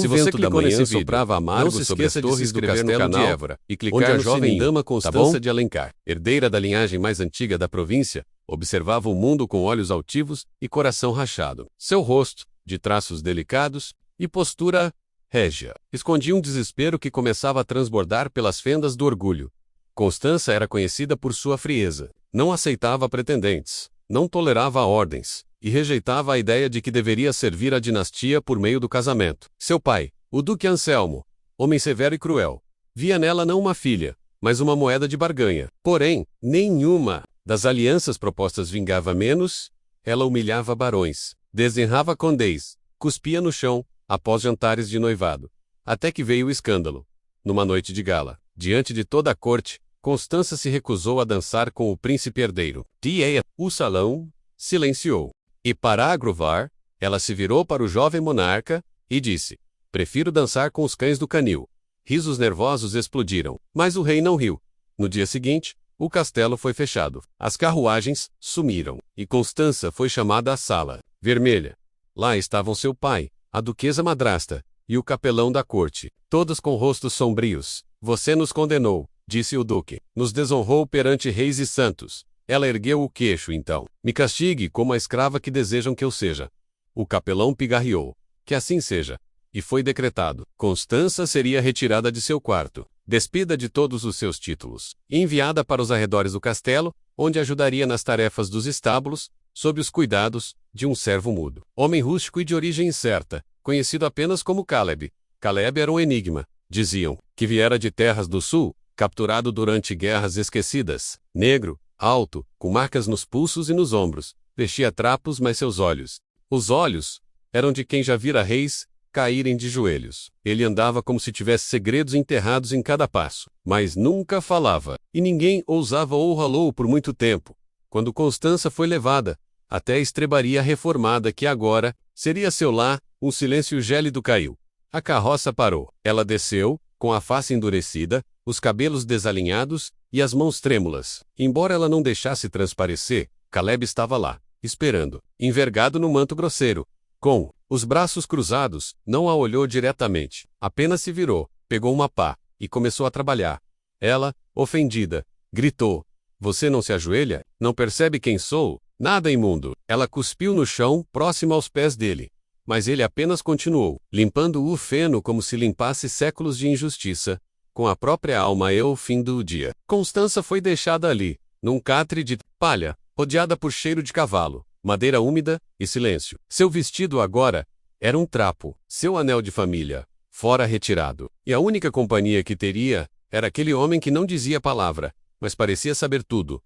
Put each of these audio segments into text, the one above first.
Se você clicou nesse vídeo, soprava amargo não se esqueça de se inscrever no canal e clicar no jovem dama Constança de Alencar, herdeira da linhagem mais antiga da província, observava o mundo com olhos altivos e coração rachado. Seu rosto, de traços delicados e postura régia, escondia um desespero que começava a transbordar pelas fendas do orgulho. Constança era conhecida por sua frieza, não aceitava pretendentes, não tolerava ordens e rejeitava a ideia de que deveria servir a dinastia por meio do casamento. Seu pai, o Duque Anselmo, homem severo e cruel, via nela não uma filha, mas uma moeda de barganha. Porém, nenhuma das alianças propostas vingava menos, ela humilhava barões, desenrava condés, cuspia no chão, após jantares de noivado. Até que veio o escândalo. Numa noite de gala, diante de toda a corte, Constança se recusou a dançar com o príncipe herdeiro. O salão silenciou. E para agrovar, ela se virou para o jovem monarca e disse: "Prefiro dançar com os cães do canil." Risos nervosos explodiram, mas o rei não riu. No dia seguinte, o castelo foi fechado. As carruagens sumiram, e Constança foi chamada à sala vermelha. Lá estavam seu pai, a duquesa madrasta, e o capelão da corte, todos com rostos sombrios. "Você nos condenou", disse o duque. "Nos desonrou perante reis e santos." Ela ergueu o queixo então. "Me castigue como a escrava que desejam que eu seja." O capelão pigarreou. "Que assim seja." E foi decretado. Constança seria retirada de seu quarto, despida de todos os seus títulos, e enviada para os arredores do castelo, onde ajudaria nas tarefas dos estábulos, sob os cuidados de um servo mudo. Homem rústico e de origem incerta, conhecido apenas como Caleb. Caleb era um enigma, diziam, que viera de terras do sul, capturado durante guerras esquecidas, negro, alto, com marcas nos pulsos e nos ombros, vestia trapos, mas seus olhos, os olhos, eram de quem já vira reis caírem de joelhos. Ele andava como se tivesse segredos enterrados em cada passo, mas nunca falava, e ninguém ousava ouvi-lo por muito tempo. Quando Constança foi levada até a estrebaria reformada que agora seria seu lar, um silêncio gélido caiu. A carroça parou. Ela desceu, com a face endurecida, os cabelos desalinhados e as mãos trêmulas. Embora ela não deixasse transparecer, Caleb estava lá, esperando, envergado no manto grosseiro. Com os braços cruzados, não a olhou diretamente. Apenas se virou, pegou uma pá e começou a trabalhar. Ela, ofendida, gritou: "Você não se ajoelha? Não percebe quem sou? Nada, imundo!" Ela cuspiu no chão, próximo aos pés dele. Mas ele apenas continuou, limpando o feno como se limpasse séculos de injustiça, com a própria alma e o fim do dia. Constança foi deixada ali, num catre de palha, rodeada por cheiro de cavalo, madeira úmida e silêncio. Seu vestido agora era um trapo, seu anel de família, fora retirado. E a única companhia que teria era aquele homem que não dizia palavra, mas parecia saber tudo.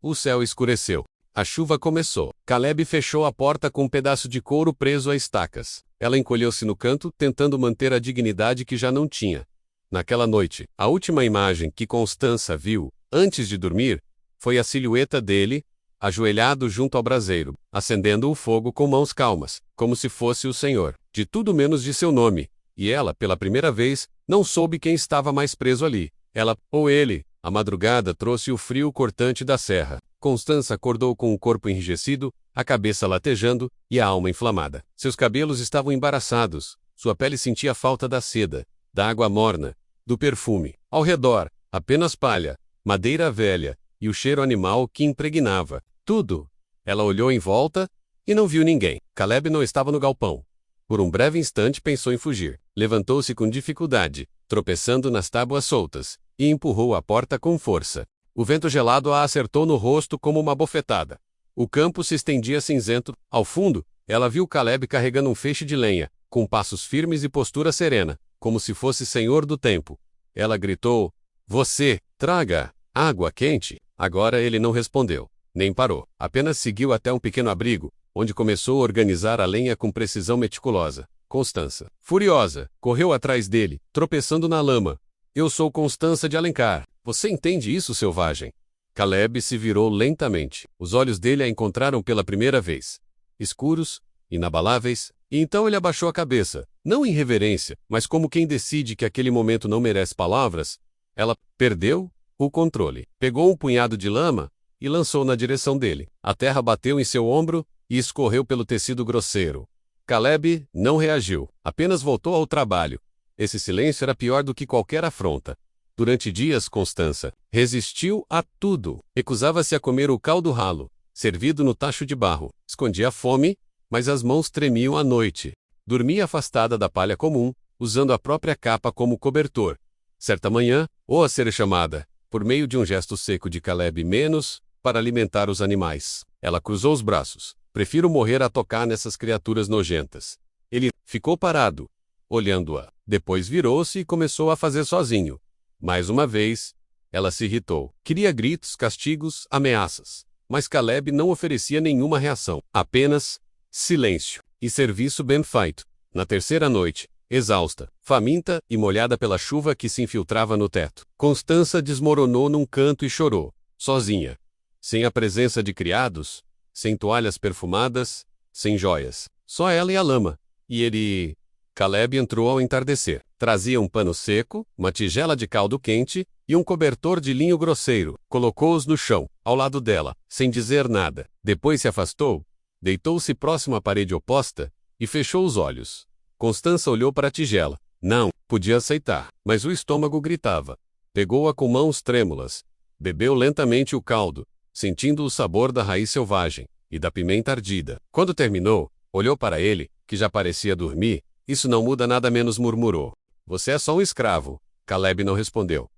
O céu escureceu. A chuva começou. Caleb fechou a porta com um pedaço de couro preso a estacas. Ela encolheu-se no canto, tentando manter a dignidade que já não tinha. Naquela noite, a última imagem que Constança viu, antes de dormir, foi a silhueta dele, ajoelhado junto ao braseiro, acendendo o fogo com mãos calmas, como se fosse o Senhor, de tudo menos de seu nome. E ela, pela primeira vez, não soube quem estava mais preso ali. Ela, ou ele. A madrugada trouxe o frio cortante da serra. Constança acordou com o corpo enrijecido, a cabeça latejando e a alma inflamada. Seus cabelos estavam embaraçados, sua pele sentia falta da seda, da água morna, do perfume. Ao redor, apenas palha, madeira velha e o cheiro animal que impregnava tudo. Ela olhou em volta e não viu ninguém. Caleb não estava no galpão. Por um breve instante pensou em fugir. Levantou-se com dificuldade, tropeçando nas tábuas soltas, e empurrou a porta com força. O vento gelado a acertou no rosto como uma bofetada. O campo se estendia cinzento. Ao fundo, ela viu Caleb carregando um feixe de lenha, com passos firmes e postura serena, como se fosse senhor do tempo. Ela gritou: "Você, traga água quente." Agora ele não respondeu, nem parou. Apenas seguiu até um pequeno abrigo, onde começou a organizar a lenha com precisão meticulosa. Constança, furiosa, correu atrás dele, tropeçando na lama. "Eu sou Constança de Alencar. Você entende isso, selvagem?" Caleb se virou lentamente. Os olhos dele a encontraram pela primeira vez. Escuros, inabaláveis, e então ele abaixou a cabeça, não em reverência, mas como quem decide que aquele momento não merece palavras. Ela perdeu o controle. Pegou um punhado de lama e lançou na direção dele. A terra bateu em seu ombro e escorreu pelo tecido grosseiro. Caleb não reagiu, apenas voltou ao trabalho. Esse silêncio era pior do que qualquer afronta. Durante dias, Constança resistiu a tudo. Recusava-se a comer o caldo ralo, servido no tacho de barro. Escondia a fome, mas as mãos tremiam à noite. Dormia afastada da palha comum, usando a própria capa como cobertor. Certa manhã, ou a ser chamada, por meio de um gesto seco de Caleb menos, para alimentar os animais. Ela cruzou os braços. Prefiro morrer a tocar nessas criaturas nojentas. Ele ficou parado, olhando-a. Depois virou-se e começou a fazer sozinho. Mais uma vez, ela se irritou. Queria gritos, castigos, ameaças. Mas Caleb não oferecia nenhuma reação. Apenas silêncio e serviço bem feito. Na terceira noite, exausta, faminta e molhada pela chuva que se infiltrava no teto, Constança desmoronou num canto e chorou, sozinha. Sem a presença de criados, sem toalhas perfumadas, sem joias. Só ela e a lama. E ele... Caleb entrou ao entardecer. Trazia um pano seco, uma tigela de caldo quente e um cobertor de linho grosseiro. Colocou-os no chão, ao lado dela, sem dizer nada. Depois se afastou, deitou-se próximo à parede oposta e fechou os olhos. Constança olhou para a tigela. Não, podia aceitar, mas o estômago gritava. Pegou-a com mãos trêmulas. Bebeu lentamente o caldo, sentindo o sabor da raiz selvagem e da pimenta ardida. Quando terminou, olhou para ele, que já parecia dormir. Isso não muda nada menos, murmurou. Você é só um escravo. Caleb não respondeu.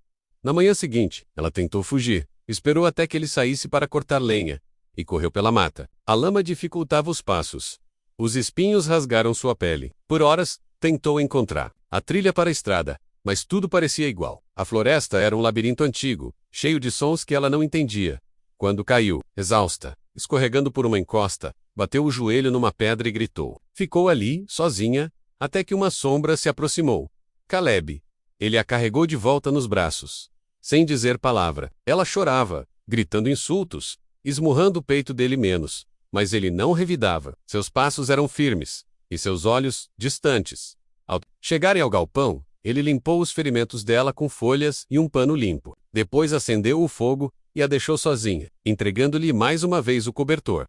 Na manhã seguinte, ela tentou fugir. Esperou até que ele saísse para cortar lenha e correu pela mata. A lama dificultava os passos. Os espinhos rasgaram sua pele. Por horas, tentou encontrar a trilha para a estrada, mas tudo parecia igual. A floresta era um labirinto antigo, cheio de sons que ela não entendia. Quando caiu, exausta, escorregando por uma encosta, bateu o joelho numa pedra e gritou. Ficou ali, sozinha, até que uma sombra se aproximou. Caleb. Ele a carregou de volta nos braços. Sem dizer palavra. Ela chorava, gritando insultos, esmurrando o peito dele menos. Mas ele não revidava. Seus passos eram firmes, e seus olhos, distantes. Ao chegarem ao galpão, ele limpou os ferimentos dela com folhas e um pano limpo. Depois acendeu o fogo e a deixou sozinha, entregando-lhe mais uma vez o cobertor.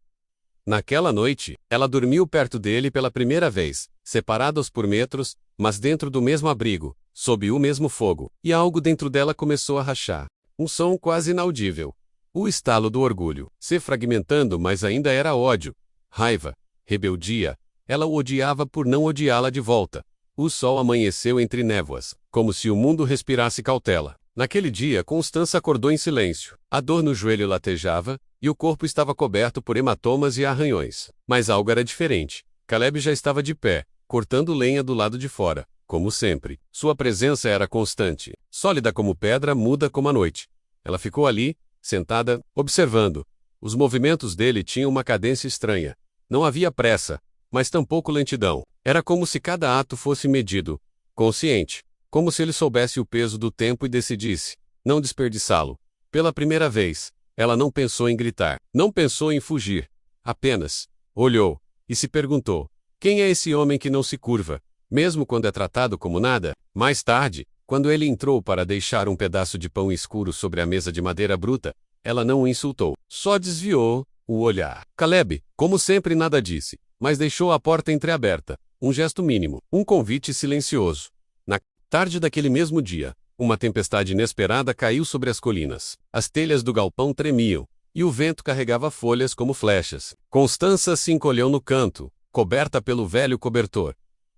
Naquela noite, ela dormiu perto dele pela primeira vez, separados por metros, mas dentro do mesmo abrigo, sob o mesmo fogo, e algo dentro dela começou a rachar. Um som quase inaudível. O estalo do orgulho, se fragmentando, mas ainda era ódio, raiva, rebeldia. Ela o odiava por não odiá-la de volta. O sol amanheceu entre névoas, como se o mundo respirasse cautela. Naquele dia, Constança acordou em silêncio. A dor no joelho latejava, e o corpo estava coberto por hematomas e arranhões. Mas algo era diferente. Caleb já estava de pé, cortando lenha do lado de fora, como sempre. Sua presença era constante, sólida como pedra, muda como a noite. Ela ficou ali, sentada, observando. Os movimentos dele tinham uma cadência estranha. Não havia pressa, mas tampouco lentidão. Era como se cada ato fosse medido, consciente, como se ele soubesse o peso do tempo e decidisse não desperdiçá-lo. Pela primeira vez, ela não pensou em gritar, não pensou em fugir. Apenas olhou e se perguntou: quem é esse homem que não se curva, mesmo quando é tratado como nada? Mais tarde, quando ele entrou para deixar um pedaço de pão escuro sobre a mesa de madeira bruta, ela não o insultou, só desviou o olhar. Caleb, como sempre, nada disse, mas deixou a porta entreaberta, um gesto mínimo, um convite silencioso. Na tarde daquele mesmo dia, uma tempestade inesperada caiu sobre as colinas. As telhas do galpão tremiam, e o vento carregava folhas como flechas. Constança se encolheu no canto, coberta pelo velho cobertor.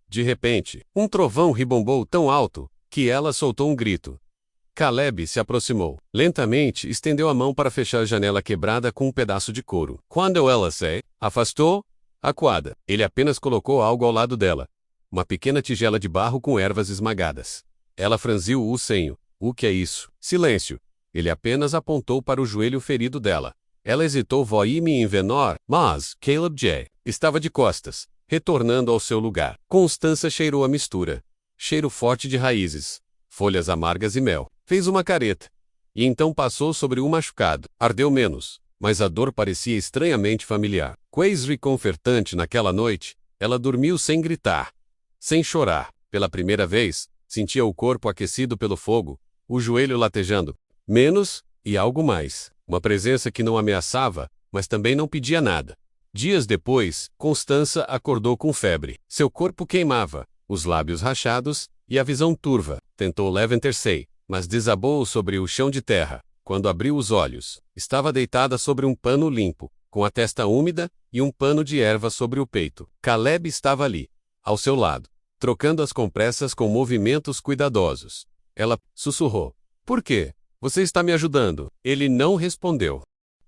De repente, um trovão ribombou tão alto que ela soltou um grito. Caleb se aproximou. Lentamente, estendeu a mão para fechar a janela quebrada com um pedaço de couro. Quando ela se afastou, acuada, ele apenas colocou algo ao lado dela. Uma pequena tigela de barro com ervas esmagadas. Ela franziu o senho. O que é isso? Silêncio. Ele apenas apontou para o joelho ferido dela. Ela hesitou voime em venor, mas Caleb J. estava de costas, retornando ao seu lugar. Constança cheirou a mistura. Cheiro forte de raízes, folhas amargas e mel. Fez uma careta. E então passou sobre o machucado. Ardeu menos, mas a dor parecia estranhamente familiar. Quase reconfortante naquela noite, ela dormiu sem gritar, sem chorar. Pela primeira vez, sentia o corpo aquecido pelo fogo, o joelho latejando. Menos, e algo mais. Uma presença que não ameaçava, mas também não pedia nada. Dias depois, Constança acordou com febre. Seu corpo queimava, os lábios rachados, e a visão turva. Tentou levantar-se, mas desabou sobre o chão de terra. Quando abriu os olhos, estava deitada sobre um pano limpo, com a testa úmida e um pano de erva sobre o peito. Caleb estava ali, ao seu lado, trocando as compressas com movimentos cuidadosos. Ela sussurrou: "Por quê? Você está me ajudando." Ele não respondeu.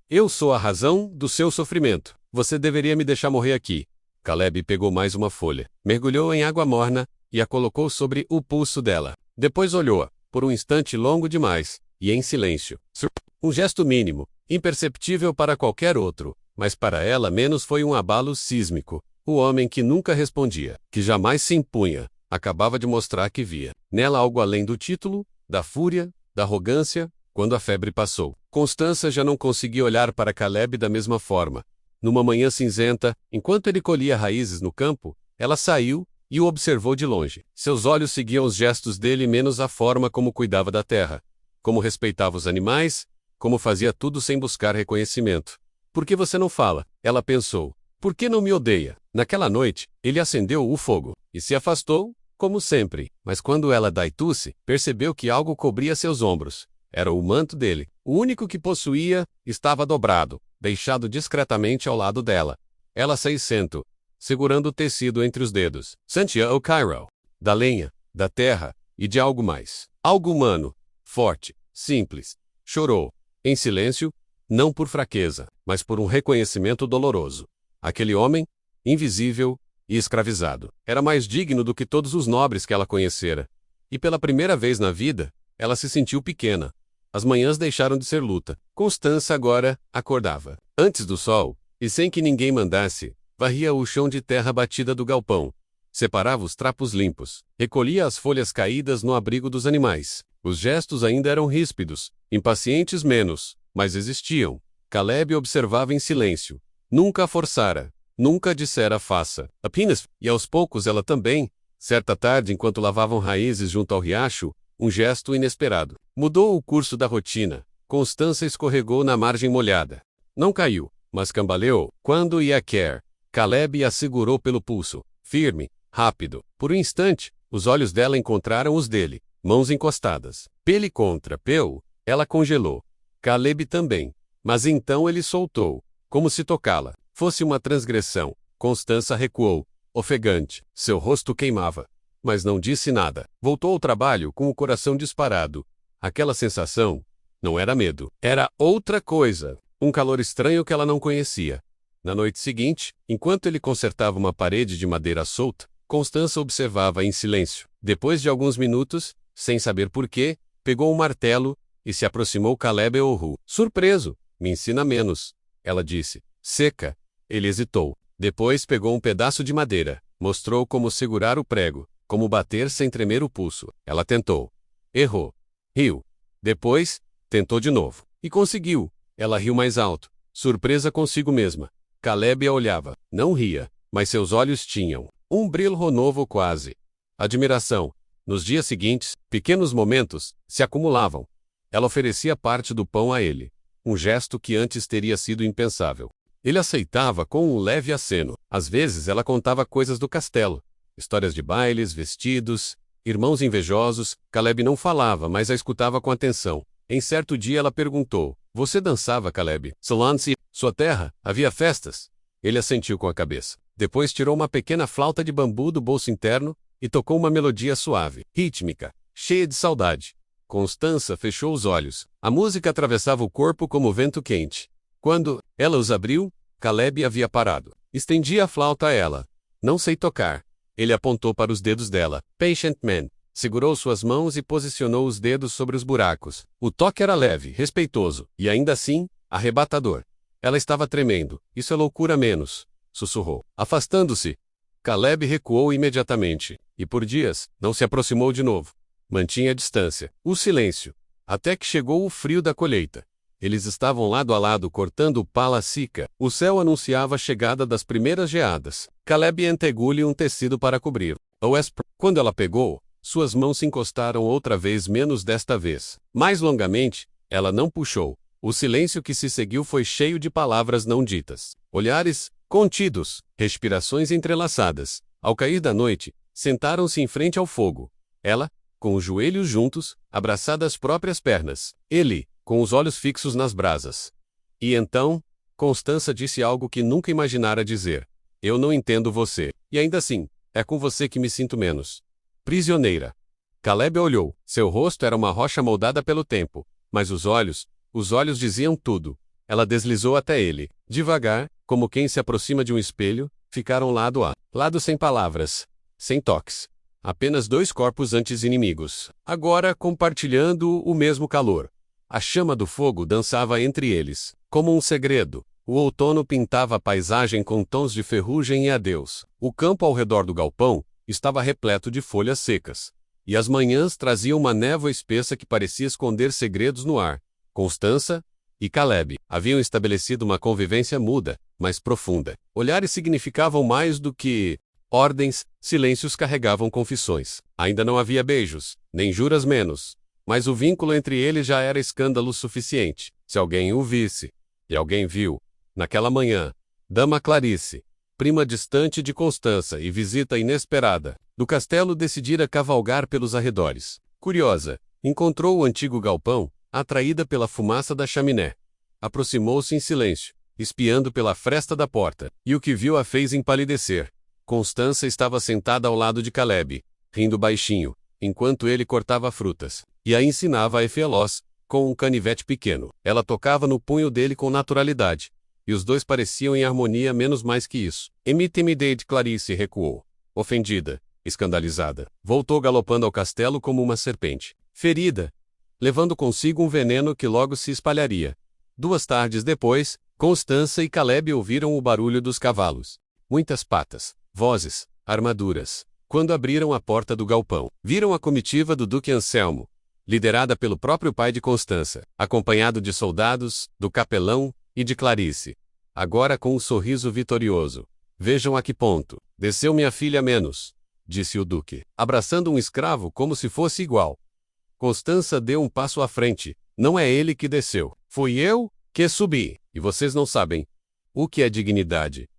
"Eu sou a razão do seu sofrimento. Você deveria me deixar morrer aqui." Caleb pegou mais uma folha, mergulhou em água morna e a colocou sobre o pulso dela. Depois olhou-a, por um instante longo demais, e em silêncio. Um gesto mínimo, imperceptível para qualquer outro, mas para ela menos foi um abalo sísmico. O homem que nunca respondia, que jamais se impunha, acabava de mostrar que via nela algo além do título, da fúria, da arrogância. Quando a febre passou, Constança já não conseguia olhar para Caleb da mesma forma. Numa manhã cinzenta, enquanto ele colhia raízes no campo, ela saiu e o observou de longe. Seus olhos seguiam os gestos dele, menos a forma como cuidava da terra, como respeitava os animais, como fazia tudo sem buscar reconhecimento. "Por que você não fala?" ela pensou. "Por que não me odeia?" Naquela noite, ele acendeu o fogo e se afastou, como sempre. Mas quando ela daitusse, percebeu que algo cobria seus ombros. Era o manto dele. O único que possuía estava dobrado, deixado discretamente ao lado dela. Ela se sentou, segurando o tecido entre os dedos. Sentia o Cairo da lenha, da terra e de algo mais. Algo humano, forte, simples. Chorou, em silêncio, não por fraqueza, mas por um reconhecimento doloroso. Aquele homem, invisível e escravizado, era mais digno do que todos os nobres que ela conhecera. E pela primeira vez na vida, ela se sentiu pequena. As manhãs deixaram de ser luta. Constança agora acordava antes do sol, e sem que ninguém mandasse, varria o chão de terra batida do galpão. Separava os trapos limpos, recolhia as folhas caídas no abrigo dos animais. Os gestos ainda eram ríspidos, impacientes menos, mas existiam. Caleb observava em silêncio. Nunca a forçara, nunca dissera faça. Apenas, e aos poucos ela também, certa tarde enquanto lavavam raízes junto ao riacho, um gesto inesperado mudou o curso da rotina. Constança escorregou na margem molhada. Não caiu, mas cambaleou. Quando ia quer, Caleb a segurou pelo pulso, firme, rápido. Por um instante, os olhos dela encontraram os dele, mãos encostadas. Pele contra pele, ela congelou. Caleb também. Mas então ele soltou, como se tocá-la fosse uma transgressão. Constança recuou, ofegante. Seu rosto queimava, mas não disse nada. Voltou ao trabalho com o coração disparado. Aquela sensação não era medo, era outra coisa, um calor estranho que ela não conhecia. Na noite seguinte, enquanto ele consertava uma parede de madeira solta, Constança observava em silêncio. Depois de alguns minutos, sem saber porquê, pegou um martelo e se aproximou Caleb Oru. Surpreso, "Me ensina menos", ela disse. Seca. Ele hesitou. Depois pegou um pedaço de madeira, mostrou como segurar o prego, como bater sem tremer o pulso. Ela tentou. Errou. Riu. Depois, tentou de novo. E conseguiu. Ela riu mais alto, surpresa consigo mesma. Caleb a olhava. Não ria, mas seus olhos tinham um brilho novo quase. Admiração. Nos dias seguintes, pequenos momentos se acumulavam. Ela oferecia parte do pão a ele. Um gesto que antes teria sido impensável. Ele aceitava com um leve aceno. Às vezes ela contava coisas do castelo. Histórias de bailes, vestidos, irmãos invejosos. Caleb não falava, mas a escutava com atenção. Em certo dia ela perguntou: "Você dançava, Caleb?" "Solance, sua terra, havia festas?" Ele assentiu com a cabeça. Depois tirou uma pequena flauta de bambu do bolso interno e tocou uma melodia suave, rítmica, cheia de saudade. Constança fechou os olhos. A música atravessava o corpo como vento quente. Quando ela os abriu, Caleb havia parado. Estendia a flauta a ela. "Não sei tocar." Ele apontou para os dedos dela. "Patient man." Segurou suas mãos e posicionou os dedos sobre os buracos. O toque era leve, respeitoso, e ainda assim, arrebatador. Ela estava tremendo. "Isso é loucura menos", sussurrou. Afastando-se, Caleb recuou imediatamente, e por dias, não se aproximou de novo. Mantinha a distância. O silêncio. Até que chegou o frio da colheita. Eles estavam lado a lado cortando pala seca. O céu anunciava a chegada das primeiras geadas. Caleb entregou-lhe um tecido para cobrir. Quando ela pegou, suas mãos se encostaram outra vez, menos desta vez. Mais longamente, ela não puxou. O silêncio que se seguiu foi cheio de palavras não ditas. Olhares, contidos, respirações entrelaçadas. Ao cair da noite, sentaram-se em frente ao fogo. Ela, com os joelhos juntos, abraçada às próprias pernas. Ele, com os olhos fixos nas brasas. E então, Constança disse algo que nunca imaginara dizer. Eu não entendo você. E ainda assim, é com você que me sinto menos prisioneira. Caleb olhou. Seu rosto era uma rocha moldada pelo tempo. Mas os olhos diziam tudo. Ela deslizou até ele. Devagar, como quem se aproxima de um espelho, ficaram lado a lado sem palavras, sem toques. Apenas dois corpos antes inimigos. Agora compartilhando o mesmo calor. A chama do fogo dançava entre eles, como um segredo. O outono pintava a paisagem com tons de ferrugem e adeus. O campo ao redor do galpão estava repleto de folhas secas. E as manhãs traziam uma névoa espessa que parecia esconder segredos no ar. Constança e Caleb haviam estabelecido uma convivência muda, mas profunda. Olhares significavam mais do que ordens, silêncios carregavam confissões. Ainda não havia beijos, nem juras menos. Mas o vínculo entre eles já era escândalo suficiente. Se alguém o visse, e alguém viu, naquela manhã, Dama Clarice, prima distante de Constança e visita inesperada, do castelo decidira cavalgar pelos arredores. Curiosa, encontrou o antigo galpão, atraída pela fumaça da chaminé. Aproximou-se em silêncio, espiando pela fresta da porta, e o que viu a fez empalidecer. Constança estava sentada ao lado de Caleb, rindo baixinho, enquanto ele cortava frutas, e a ensinava a efeloz, com um canivete pequeno. Ela tocava no punho dele com naturalidade, e os dois pareciam em harmonia menos mais que isso. Intimidade Clarice recuou, ofendida, escandalizada. Voltou galopando ao castelo como uma serpente, ferida, levando consigo um veneno que logo se espalharia. 2 tardes depois, Constança e Caleb ouviram o barulho dos cavalos. Muitas patas, vozes, armaduras. Quando abriram a porta do galpão, viram a comitiva do Duque Anselmo, liderada pelo próprio pai de Constança, acompanhado de soldados, do capelão e de Clarice. Agora com um sorriso vitorioso. Vejam a que ponto desceu minha filha menos, disse o Duque, abraçando um escravo como se fosse igual. Constança deu um passo à frente. Não é ele que desceu. Fui eu que subi. E vocês não sabem o que é dignidade.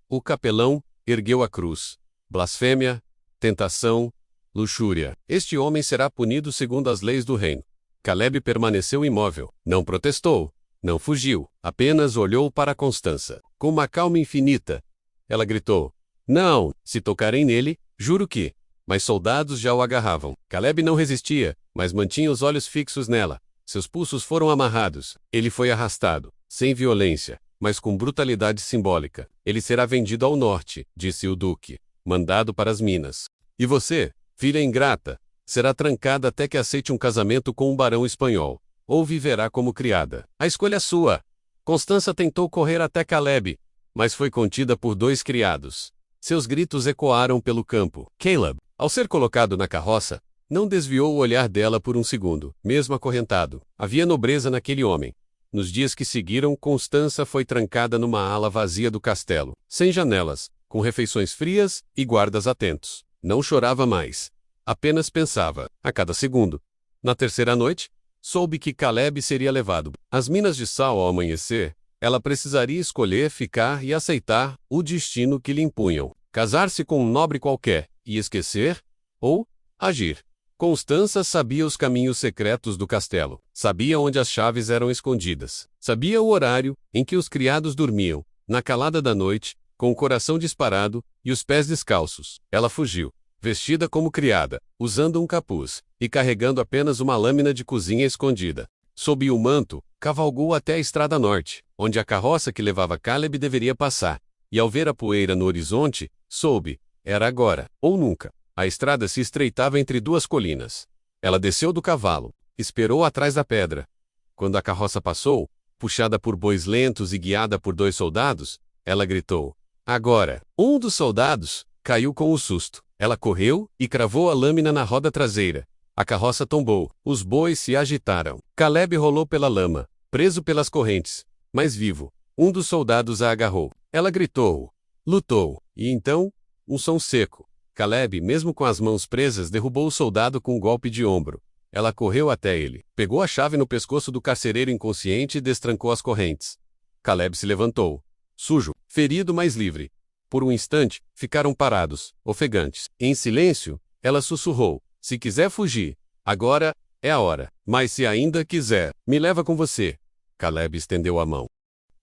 O capelão ergueu a cruz. Blasfêmia, tentação, luxúria. Este homem será punido segundo as leis do reino. Caleb permaneceu imóvel. Não protestou. Não fugiu. Apenas olhou para Constança. Com uma calma infinita. Ela gritou. Não, se tocarem nele, juro que... Mas soldados já o agarravam. Caleb não resistia, mas mantinha os olhos fixos nela. Seus pulsos foram amarrados. Ele foi arrastado, sem violência, mas com brutalidade simbólica. Ele será vendido ao norte, disse o Duque, mandado para as minas. E você, filha ingrata, será trancada até que aceite um casamento com um barão espanhol, ou viverá como criada. A escolha é sua. Constança tentou correr até Caleb, mas foi contida por 2 criados. Seus gritos ecoaram pelo campo. Caleb, ao ser colocado na carroça, não desviou o olhar dela por um segundo, mesmo acorrentado. Havia nobreza naquele homem. Nos dias que seguiram, Constança foi trancada numa ala vazia do castelo, sem janelas, com refeições frias e guardas atentos. Não chorava mais. Apenas pensava, a cada segundo. Na terceira noite, soube que Caleb seria levado às minas de sal ao amanhecer. Ela precisaria escolher ficar e aceitar o destino que lhe impunham. Casar-se com um nobre qualquer e esquecer, ou agir. Constança sabia os caminhos secretos do castelo. Sabia onde as chaves eram escondidas. Sabia o horário em que os criados dormiam, na calada da noite, com o coração disparado e os pés descalços. Ela fugiu, vestida como criada, usando um capuz, e carregando apenas uma lâmina de cozinha escondida. Sob o manto, cavalgou até a estrada norte, onde a carroça que levava Caleb deveria passar. E ao ver a poeira no horizonte, soube, era agora, ou nunca. A estrada se estreitava entre 2 colinas. Ela desceu do cavalo, esperou atrás da pedra. Quando a carroça passou, puxada por bois lentos e guiada por 2 soldados, ela gritou. Agora, um dos soldados caiu com o susto. Ela correu e cravou a lâmina na roda traseira. A carroça tombou, os bois se agitaram. Caleb rolou pela lama, preso pelas correntes, mas vivo. Um dos soldados a agarrou. Ela gritou, lutou, e então, um som seco. Caleb, mesmo com as mãos presas, derrubou o soldado com um golpe de ombro. Ela correu até ele, pegou a chave no pescoço do carcereiro inconsciente e destrancou as correntes. Caleb se levantou. sujo, ferido, mas livre. Por um instante, ficaram parados, ofegantes. Em silêncio, ela sussurrou: se quiser fugir, agora é a hora. Mas se ainda quiser, me leva com você. Caleb estendeu a mão.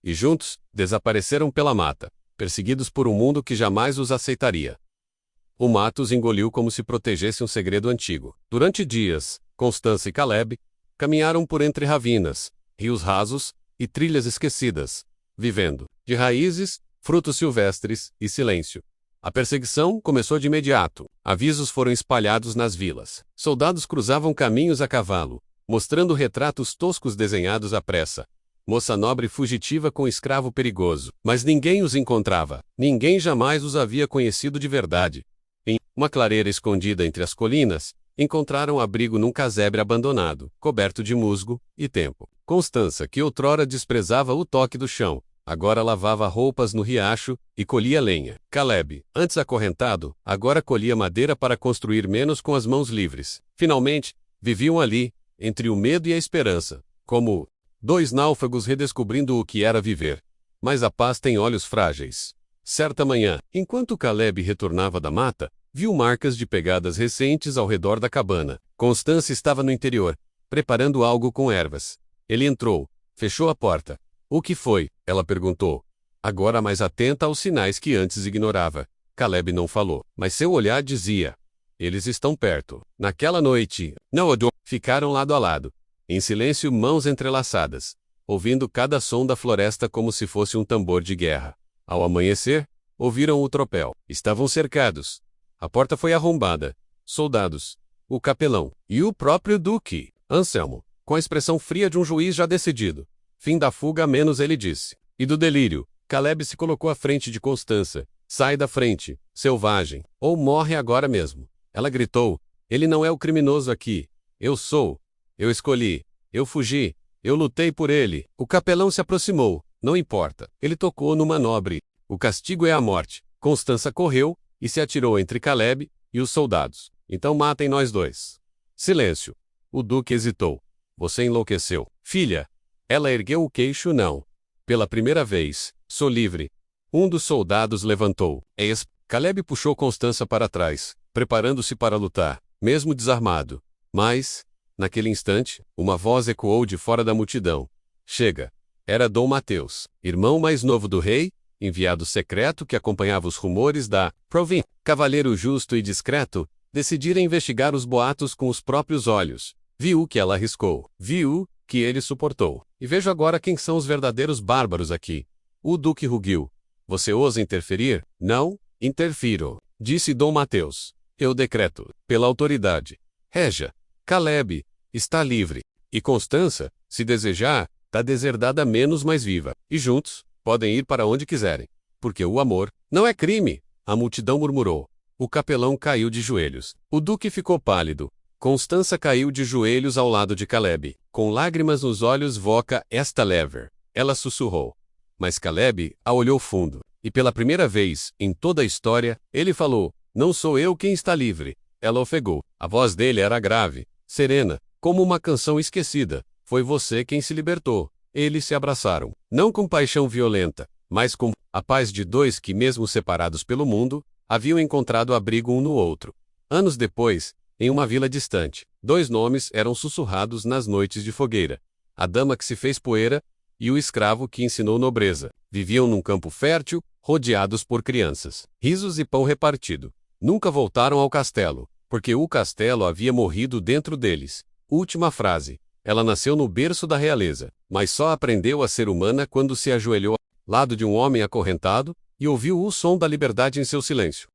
E juntos, desapareceram pela mata, perseguidos por um mundo que jamais os aceitaria. O mato os engoliu como se protegesse um segredo antigo. Durante dias, Constância e Caleb caminharam por entre ravinas, rios rasos e trilhas esquecidas, vivendo de raízes, frutos silvestres e silêncio. A perseguição começou de imediato. Avisos foram espalhados nas vilas. Soldados cruzavam caminhos a cavalo, mostrando retratos toscos desenhados à pressa. Moça nobre fugitiva com escravo perigoso. Mas ninguém os encontrava. Ninguém jamais os havia conhecido de verdade. Em uma clareira escondida entre as colinas, encontraram abrigo num casebre abandonado, coberto de musgo e tempo. Constância, que outrora desprezava o toque do chão, agora lavava roupas no riacho e colhia lenha. Caleb, antes acorrentado, agora colhia madeira para construir menos com as mãos livres. Finalmente, viviam ali, entre o medo e a esperança, como dois náufragos redescobrindo o que era viver. Mas a paz tem olhos frágeis. Certa manhã, enquanto Caleb retornava da mata, viu marcas de pegadas recentes ao redor da cabana. Constância estava no interior, preparando algo com ervas. Ele entrou, fechou a porta. O que foi? Ela perguntou, agora mais atenta aos sinais que antes ignorava. Caleb não falou, mas seu olhar dizia: eles estão perto. Naquela noite, ficaram lado a lado, em silêncio, mãos entrelaçadas, ouvindo cada som da floresta como se fosse um tambor de guerra. Ao amanhecer, ouviram o tropel. Estavam cercados. A porta foi arrombada. Soldados, o capelão e o próprio Duque, Anselmo, com a expressão fria de um juiz já decidido. Fim da fuga, a menos, ele disse. E do delírio, Caleb se colocou à frente de Constância. Sai da frente, selvagem, ou morre agora mesmo. Ela gritou: ele não é o criminoso aqui. Eu sou. Eu escolhi. Eu fugi. Eu lutei por ele. O capelão se aproximou. Não importa. Ele tocou numa nobre. O castigo é a morte. Constância correu e se atirou entre Caleb e os soldados. Então matem nós dois. Silêncio. O duque hesitou. Você enlouqueceu. Filha. Ela ergueu o queixo. Não. Pela primeira vez, sou livre. Um dos soldados levantou. Caleb puxou Constância para trás, preparando-se para lutar, mesmo desarmado. Mas, naquele instante, uma voz ecoou de fora da multidão. Chega. Era Dom Mateus, irmão mais novo do rei, enviado secreto que acompanhava os rumores da província. Cavalheiro justo e discreto, decidira investigar os boatos com os próprios olhos. Viu o que ela arriscou. Viu que ele suportou. E vejo agora quem são os verdadeiros bárbaros aqui. O duque rugiu. Você ousa interferir? Não, interfiro, disse Dom Mateus. Eu decreto, pela autoridade. Régia, Caleb está livre. E Constância, se desejar, está deserdada menos mais viva. E juntos, podem ir para onde quiserem. Porque o amor não é crime, a multidão murmurou. O capelão caiu de joelhos. O duque ficou pálido. Constância caiu de joelhos ao lado de Caleb. Com lágrimas nos olhos, voca esta lever. Ela sussurrou. Mas Caleb a olhou fundo. E pela primeira vez, em toda a história, ele falou: não sou eu quem está livre. Ela ofegou. A voz dele era grave, serena, como uma canção esquecida. Foi você quem se libertou. Eles se abraçaram. Não com paixão violenta, mas com a paz de dois que, mesmo separados pelo mundo, haviam encontrado abrigo um no outro. Anos depois, em uma vila distante, dois nomes eram sussurrados nas noites de fogueira. A dama que se fez poeira e o escravo que ensinou nobreza. Viviam num campo fértil, rodeados por crianças. Risos e pão repartido. Nunca voltaram ao castelo, porque o castelo havia morrido dentro deles. Última frase. Ela nasceu no berço da realeza, mas só aprendeu a ser humana quando se ajoelhou ao lado de um homem acorrentado e ouviu o som da liberdade em seu silêncio.